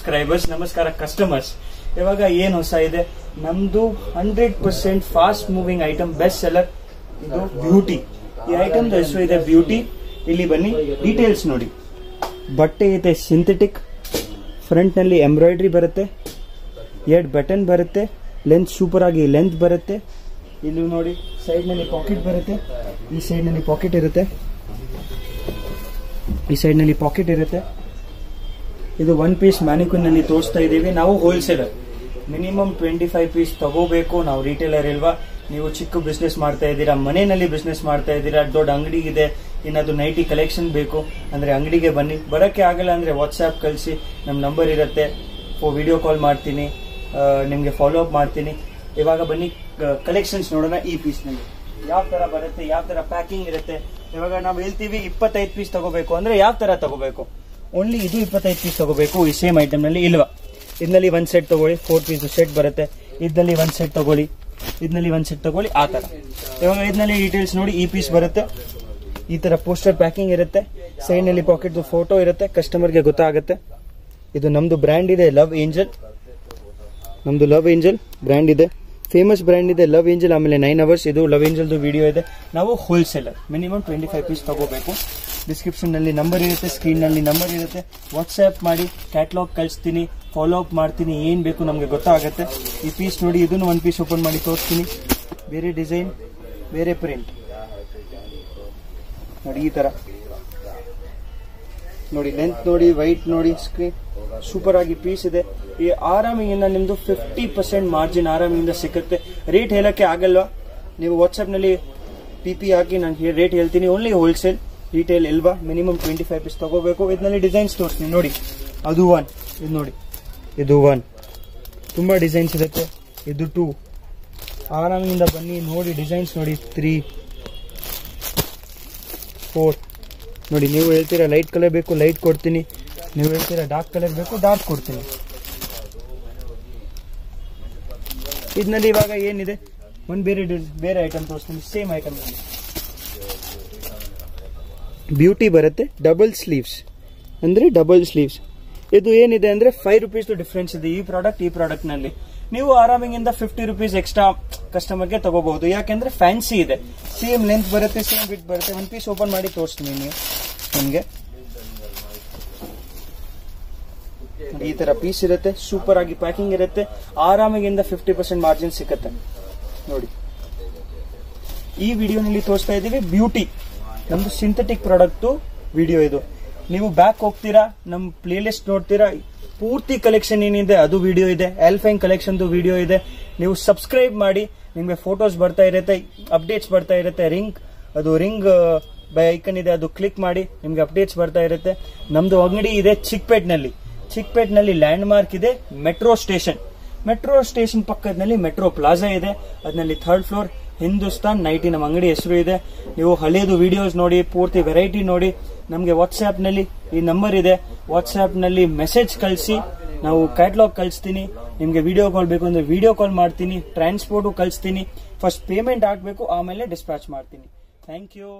Subscribers, ನಮಸ್ಕಾರ customers. ಇವಾಗ ಏನ್ ಹೊಸ ಇದೆ ನಮ್ದು 100% fast moving item, best seller. ಇದು ಬ್ಯೂಟಿ. ಈ ಐಟಮ್ ಹೆಸರು ಇದೆ ಬ್ಯೂಟಿ. ಇಲ್ಲಿ ಬನ್ನಿ, ಡೀಟೇಲ್ಸ್ ನೋಡಿ. ಬಟ್ಟೆ ಇದೆ ಸಿಂಥೆಟಿಕ್, ಫ್ರಂಟ್ ನಲ್ಲಿ ಎಂಬ್ರಾಯ್ಡ್ರಿ ಬರುತ್ತೆ, 2 ಬಟನ್ ಬರುತ್ತೆ, ಲೆಂತ್ ಸೂಪರ್ ಆಗಿ ಲೆಂತ್ ಬರುತ್ತೆ. ಇಲ್ಲಿ ನೋಡಿ, ಸೈಡ್ ನಲ್ಲಿ ಪಾಕೆಟ್ ಬರುತ್ತೆ, ಈ ಸೈಡ್ ನಲ್ಲಿ ಪಾಕೆಟ್ ಇರುತ್ತೆ, ಈ ಸೈಡ್ ನಲ್ಲಿ ಪಾಕೆಟ್ ಇರುತ್ತೆ. ಇದು 1 ಪೀಸ್ ಮ್ಯಾನಿಕ್ವಿನ್ ನಲ್ಲಿ ತೋರಿಸ್ತಾ ಇದೀವಿ. ನಾವು ಹೋಲ್ಸೇಲರ್, ಮಿನಿಮಮ್ 25 ಪೀಸ್ ತಗೋಬೇಕು. ನಾವು ರಿಟೇಲರ್ ಇಲ್ವಾ. ನೀವು ಚಿಕ್ಕ ಬಿಸ್ನೆಸ್ ಮಾಡ್ತಾ ಇದ್ದೀರಾ, ಮನೆಯಲ್ಲಿ ಬಿಸ್ನೆಸ್ ಮಾಡ್ತಾ ಇದ್ದೀರಾ, ದೊಡ್ಡ ಅಂಗಡಿ ಇದೆ, ಇನ್ನದು ನೈಟಿ ಕಲೆಕ್ಷನ್ ಬೇಕು ಅಂದ್ರೆ ಅಂಗಡಿಗೆ ಬನ್ನಿ. ಬರಕ್ಕೆ ಆಗಲ್ಲ ಅಂದ್ರೆ ವಾಟ್ಸ್ಆಪ್ ಕಳಿಸಿ, ನಮ್ಮ ನಂಬರ್ ಇರುತ್ತೆ, ವಿಡಿಯೋ ಕಾಲ್ ಮಾಡ್ತೀನಿ, ನಿಮ್ಗೆ ಫಾಲೋ ಅಪ್ ಮಾಡ್ತೀನಿ. ಇವಾಗ ಬನ್ನಿ ಕಲೆಕ್ಷನ್ಸ್ ನೋಡೋಣ. ಈ ಪೀಸ್ ನಲ್ಲಿ ಯಾವ ತರ ಬರುತ್ತೆ, ಯಾವ ತರ ಪ್ಯಾಕಿಂಗ್ ಇರುತ್ತೆ. ಇವಾಗ ನಾವು ಹೇಳ್ತೀವಿ 25 ಪೀಸ್ ತಗೋಬೇಕು ಅಂದ್ರೆ ಯಾವ ತರ ತಗೋಬೇಕು. ಓನ್ಲಿ ಇದು 25 ಪೀಸ್ ತಗೋಬೇಕು ಈ ಸೇಮ್ ಐಟಮ್ ನಲ್ಲಿ ಇಲ್ವಾ. ಇದರಲ್ಲಿ 1 ಸೆಟ್ ತಗೊಳ್ಳಿ, 4 ಪೀಸ್ ಸೆಟ್ ಬರುತ್ತೆ. ಇದರಲ್ಲಿ 1 ಸೆಟ್ ತಗೊಳ್ಳಿ, ಇದರಲ್ಲಿ 1 ಸೆಟ್ ತಗೊಳ್ಳಿ, ಆ ತರ. ಇವಾಗ ಇದರಲ್ಲಿ ಡೀಟೇಲ್ಸ್ ನೋಡಿ. ಈ ಪೀಸ್ ಬರುತ್ತೆ, ಈ ತರ ಪೋಸ್ಟರ್ ಪ್ಯಾಕಿಂಗ್ ಇರುತ್ತೆ, ಸೈಡ್ ನಲ್ಲಿ ಪಾಕೆಟ್ ಫೋಟೋ ಇರುತ್ತೆ, ಕಸ್ಟಮರ್ಗೆ ಗೊತ್ತಾಗುತ್ತೆ. ಇದು ನಮ್ದು ಬ್ರ್ಯಾಂಡ್ ಇದೆ, ಲವ್ ಏಂಜಲ್. ನಮ್ದು ಲವ್ ಏಂಜಲ್ ಬ್ರ್ಯಾಂಡ್ ಇದೆ, ಫೇಮಸ್ ಬ್ರ್ಯಾಂಡ್ ಇದೆ ಲವ್ ಏಂಜಲ್. ಆಮೇಲೆ 9 ಅವರ್ಸ್ ಇದು ಲವ್ ಏಂಜಲ್ದು ವಿಡಿಯೋ ಇದೆ. ನಾವು ಹೋಲ್ಸೇಲರ್, ಮಿನಿಮಮ್ 25 ಪೀಸ್ ತಗೋಬೇಕು. ಡಿಸ್ಕ್ರಿಪ್ಷನ್ ನಲ್ಲಿ ನಂಬರ್ ಇರುತ್ತೆ, ಸ್ಕ್ರೀನ್ ನಲ್ಲಿ ನಂಬರ್ ಇರುತ್ತೆ. ವಾಟ್ಸ್ಆಪ್ ಮಾಡಿ, ಕ್ಯಾಟ್ಲಾಗ್ ಕಳಿಸ್ತೀನಿ, ಫಾಲೋ ಅಪ್ ಮಾಡ್ತೀನಿ, ಏನ್ ಬೇಕು ನಮ್ಗೆ ಗೊತ್ತಾಗುತ್ತೆ. ಈ ಪೀಸ್ ನೋಡಿ, ಇದನ್ನು 1 ಪೀಸ್ ಓಪನ್ ಮಾಡಿ ತೋರಿಸ್ತೀನಿ. ಬೇರೆ ಡಿಸೈನ್, ಬೇರೆ ಪ್ರಿಂಟ್ ನೋಡಿ, ಈ ತರ ನೋಡಿ, ಲೆಂತ್ ನೋಡಿ, ವೈಟ್ ನೋಡಿ, ಸ್ಕ್ರೀನ್ ಸೂಪರ್ ಆಗಿ ಪೀಸ್ ಇದೆ. ಈ ಆರಾಮಿಂದ ನಿಮ್ದು 50% ಮಾರ್ಜಿನ್ ಆರಾಮಿಂದ ಸಿಗುತ್ತೆ. ರೇಟ್ ಹೇಳಕ್ಕೆ ಆಗಲ್ವಾ, ನೀವು ವಾಟ್ಸ್ಆಪ್ ನಲ್ಲಿ PP ಹಾಕಿ ನಾನು ರೇಟ್ ಹೇಳ್ತೀನಿ. ಓನ್ಲಿ ಹೋಲ್ಸೇಲ್, ರಿಟೇಲ್ ಇಲ್ವಾ. ಮಿನಿಮಮ್ 25 ಪೀಸ್ ತಗೋಬೇಕು. ಇದರಲ್ಲಿ ಡಿಸೈನ್ಸ್ ತೋರಿಸ್ತೀನಿ ನೋಡಿ. ಅದು 1, ಇದು ನೋಡಿ, ಇದು 1, ತುಂಬಾ ಡಿಸೈನ್ಸ್ ಇರುತ್ತೆ. ಇದು 2, ಆರಾಮಿಂದ ಬನ್ನಿ ನೋಡಿ, ಡಿಸೈನ್ಸ್ ನೋಡಿ. 3, 4 ನೋಡಿ. ನೀವು ಹೇಳ್ತೀರಾ ಲೈಟ್ ಕಲರ್ ಬೇಕು, ಲೈಟ್ ಕೊಡ್ತೀನಿ. ನೀವು ಹೇಳ್ತೀರಾ ಡಾರ್ಕ್ ಕಲರ್ ಬೇಕು, ಡಾರ್ಕ್ ಕೊಡ್ತೀನಿ. ಇದರಲ್ಲಿ ಇವಾಗ ಏನಿದೆ, ಒಂದು ಬೇರೆ ಐಟಮ್ ತೋರಿಸ್ತೀನಿ. ಸೇಮ್ ಐಟಮ್ ಬ್ಯೂಟಿ ಬರುತ್ತೆ, ಡಬಲ್ ಸ್ಲೀವ್ಸ್ ಅಂದ್ರೆ ಡಬಲ್ ಸ್ಲೀವ್ಸ್. ಇದು ಏನಿದೆ ಅಂದ್ರೆ 5 ರೂಪೀಸ್ ಡಿಫ್ರೆನ್ಸ್ ಇದೆ ಈ ಪ್ರಾಡಕ್ಟ್ ನಲ್ಲಿ. ನೀವು ಆರಾಮಿಂದ 50 ರೂಪೀಸ್ ಎಕ್ಸ್ಟ್ರಾ ಕಸ್ಟಮರ್ಗೆ ತಗೋಬಹುದು. ಯಾಕೆಂದ್ರೆ ಫ್ಯಾನ್ಸಿ ಇದೆ, ಸೇಮ್ ಲೆಂತ್ ಬರುತ್ತೆ, ಸೇಮ್ ವಿಡ್ತ್ ಬರುತ್ತೆ. 1 ಪೀಸ್ ಓಪನ್ ಮಾಡಿ ತೋರಿಸ್ತೀನಿ ನೀವು ನಿಮ್ಗೆ. ಈ ತರ ಪೀಸ್ ಇರುತ್ತೆ, ಸೂಪರ್ ಆಗಿ ಪ್ಯಾಕಿಂಗ್ ಇರುತ್ತೆ, ಆರಾಮಿಂದ 50% ಮಾರ್ಜಿನ್ ಸಿಗುತ್ತೆ ನೋಡಿ. ಈ ವಿಡಿಯೋನಲ್ಲಿ ತೋರಿಸ್ತಾ ಇದೀವಿ ಬ್ಯೂಟಿ, ನಮ್ದು ಸಿಂಥೆಟಿಕ್ ಪ್ರಾಡಕ್ಟ್ ವಿಡಿಯೋ. ಇದು ನೀವು ಬ್ಯಾಕ್ ಹೋಗ್ತೀರಾ, ನಮ್ ಪ್ಲೇ ಲಿಸ್ಟ್ ನೋಡ್ತೀರಾ, ಪೂರ್ತಿ ಕಲೆಕ್ಷನ್ ಏನಿದೆ ಅದು ವಿಡಿಯೋ ಇದೆ. ಆಲ್ಫೈನ್ ಕಲೆಕ್ಷನ್ ವಿಡಿಯೋ ಇದೆ. ನೀವು ಸಬ್ಸ್ಕ್ರೈಬ್ ಮಾಡಿ, ನಿಮ್ಗೆ ಫೋಟೋಸ್ ಬರ್ತಾ ಇರುತ್ತೆ, ಅಪ್ಡೇಟ್ಸ್ ಬರ್ತಾ ಇರುತ್ತೆ. ರಿಂಗ್ ಬೈ ಐಕನ್ ಇದೆ, ಅದು ಕ್ಲಿಕ್ ಮಾಡಿ, ನಿಮ್ಗೆ ಅಪ್ಡೇಟ್ಸ್ ಬರ್ತಾ ಇರುತ್ತೆ. ನಮ್ದು ಅಂಗಡಿ ಇದೆ ಚಿಕ್ಪೇಟ್ನಲ್ಲಿ ಲ್ಯಾಂಡ್ ಮಾರ್ಕ್ ಇದೆ, ಮೆಟ್ರೋ ಸ್ಟೇಷನ್ ಪಕ್ಕದಲ್ಲಿ ಮೆಟ್ರೋ ಪ್ಲಾಜಾ ಇದೆ. ಅದ್ರಲ್ಲಿ 3rd ಫ್ಲೋರ್ ಹಿಂದೂಸ್ತಾನ್ ನೈಟಿ ನಮ್ಮ ಅಂಗಡಿ ಹೆಸರು ಇದೆ. ನೀವು ಹಳೆಯದು ವಿಡಿಯೋಸ್ ನೋಡಿ, ಪೂರ್ತಿ ವೆರೈಟಿ ನೋಡಿ. ನಮ್ಗೆ ವಾಟ್ಸ್ಆಪ್ ನಲ್ಲಿ ಈ ನಂಬರ್ ಇದೆ, ವಾಟ್ಸ್ಆಪ್ ನಲ್ಲಿ ಮೆಸೇಜ್ ಕಳಿಸಿ, ನಾವು ಕ್ಯಾಟ್ಲಾಗ್ ಕಳಿಸ್ತೀನಿ. ನಿಮ್ಗೆ ವಿಡಿಯೋ ಕಾಲ್ ಬೇಕು ಅಂದ್ರೆ ವಿಡಿಯೋ ಕಾಲ್ ಮಾಡ್ತೀನಿ, ಟ್ರಾನ್ಸ್ಪೋರ್ಟ್ ಕಳಿಸ್ತೀನಿ. ಫಸ್ಟ್ ಪೇಮೆಂಟ್ ಆಗ್ಬೇಕು, ಆಮೇಲೆ ಡಿಸ್ಪ್ಯಾಚ್ ಮಾಡ್ತೀನಿ. Thank you.